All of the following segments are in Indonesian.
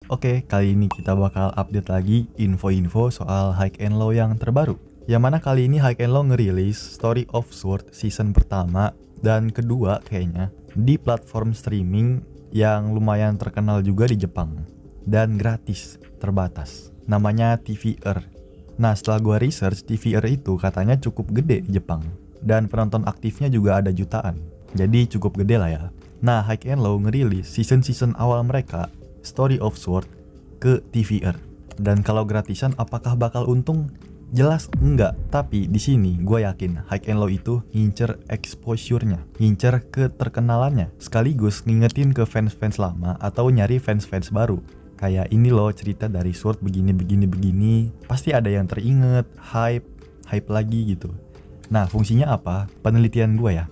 Oke, kali ini kita bakal update lagi info-info soal High and Low yang terbaru. Yang mana kali ini High and Low ngerilis Story of Sword season pertama dan kedua kayaknya di platform streaming yang lumayan terkenal juga di Jepang. Dan gratis, terbatas. Namanya TVR. Nah, setelah gua research, TVR itu katanya cukup gede di Jepang. Dan penonton aktifnya juga ada jutaan. Jadi cukup gede lah ya. Nah, High and Low ngerilis season-season awal mereka Story of Sword ke TVR. Dan kalau gratisan apakah bakal untung? Jelas enggak, tapi di sini gue yakin High and Low itu ngincer exposure-nya, ngincer keterkenalannya, sekaligus ngingetin ke fans-fans lama atau nyari fans-fans baru. Kayak ini loh cerita dari Sword begini, pasti ada yang teringet, hype lagi gitu. Nah, fungsinya apa? Penelitian gue ya.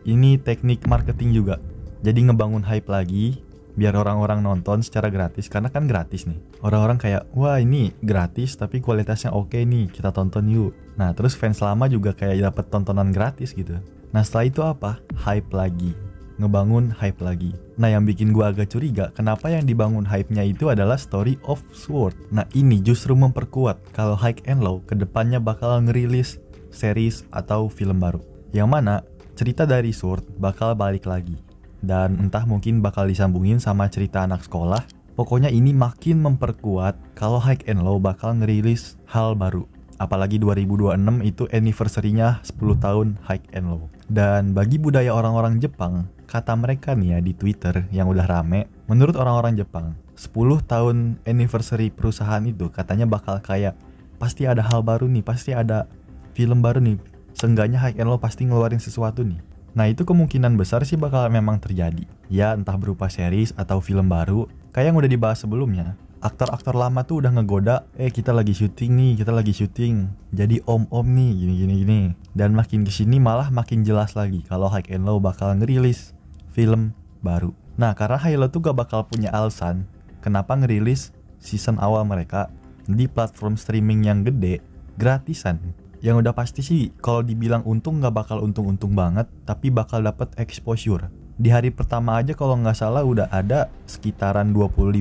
Ini teknik marketing juga. Jadi ngebangun hype lagi biar orang-orang nonton secara gratis, karena kan gratis nih. Orang-orang kayak, wah ini gratis tapi kualitasnya oke nih, kita tonton yuk. Nah terus fans lama juga kayak dapat tontonan gratis gitu. Nah setelah itu apa? Hype lagi, ngebangun hype lagi. Nah yang bikin gua agak curiga, kenapa yang dibangun hype-nya itu adalah Story of Sword. Nah ini justru memperkuat kalau High and Low kedepannya bakal ngerilis series atau film baru, yang mana cerita dari Sword bakal balik lagi. Dan entah mungkin bakal disambungin sama cerita anak sekolah. Pokoknya ini makin memperkuat kalau High and Low bakal ngerilis hal baru. Apalagi 2026 itu anniversary-nya 10 tahun High and Low. Dan bagi budaya orang-orang Jepang, kata mereka nih ya di Twitter yang udah rame, menurut orang-orang Jepang 10 tahun anniversary perusahaan itu katanya bakal kayak pasti ada hal baru nih, pasti ada film baru nih. Seenggaknya High and Low pasti ngeluarin sesuatu nih. Nah itu kemungkinan besar sih bakal memang terjadi. Ya entah berupa series atau film baru. Kayak yang udah dibahas sebelumnya, aktor-aktor lama tuh udah ngegoda, kita lagi syuting nih, kita lagi syuting, jadi om-om nih, gini. Dan makin kesini malah makin jelas lagi kalau High and Low bakal ngerilis film baru. Nah karena High and Low tuh gak bakal punya alasan kenapa ngerilis season awal mereka di platform streaming yang gede, gratisan. Yang udah pasti sih kalau dibilang untung gak bakal untung-untung banget, tapi bakal dapet exposure. Di hari pertama aja kalau nggak salah udah ada sekitaran 25.000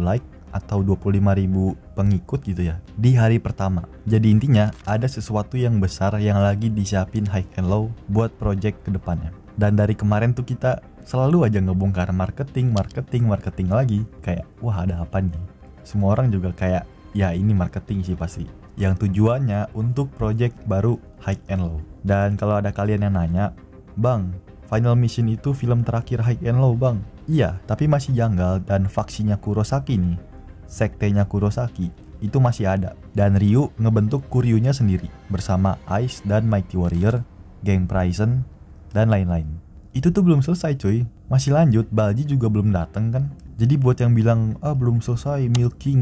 like atau 25.000 pengikut gitu ya di hari pertama. Jadi intinya ada sesuatu yang besar yang lagi disiapin High and Low buat project kedepannya. Dan dari kemarin tuh kita selalu aja ngebongkar marketing lagi. Kayak wah ada apa nih? Semua orang juga kayak ya ini marketing sih pasti. Yang tujuannya untuk project baru High and Low. Dan kalau ada kalian yang nanya, Bang, Final Mission itu film terakhir High and Low bang? Iya, tapi masih janggal dan faksinya Kurosaki nih, sektenya Kurosaki, itu masih ada. Dan Ryu ngebentuk Kuryunya sendiri, bersama Ice dan Mighty Warrior, Geng Prison, dan lain-lain. Itu tuh belum selesai cuy, masih lanjut, Balji juga belum dateng kan. Jadi buat yang bilang, belum selesai, milking,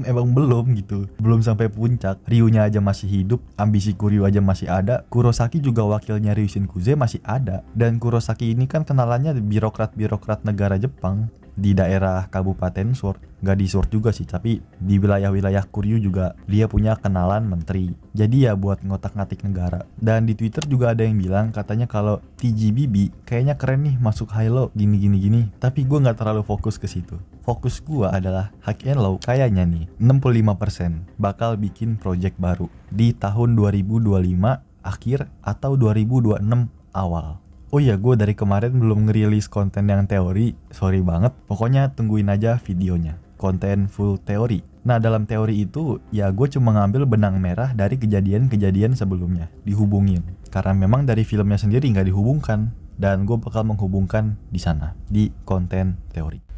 emang belum gitu. Belum sampai puncak. Ryu-nya aja masih hidup, ambisi Kuryu aja masih ada, Kurosaki juga wakilnya Ryu Shinkuze masih ada. Dan Kurosaki ini kan kenalannya birokrat negara Jepang di daerah Kabupaten Sword. Gak di Sword juga sih, tapi di wilayah-wilayah Kuryu juga dia punya kenalan menteri. Jadi ya buat ngotak-ngatik negara. Dan di Twitter juga ada yang bilang katanya kalau TGBB kayaknya keren nih masuk High Low gini. Tapi gue gak terlalu fokus ke situ. Fokus gue adalah High and Low kayaknya nih 65% bakal bikin project baru di tahun 2025 akhir atau 2026 awal. Oh iya, gue dari kemarin belum ngerilis konten yang teori, sorry banget. Pokoknya tungguin aja videonya, konten full teori. Nah dalam teori itu ya gue cuma ngambil benang merah dari kejadian-kejadian sebelumnya, dihubungin. Karena memang dari filmnya sendiri nggak dihubungkan, dan gue bakal menghubungkan di sana, di konten teori.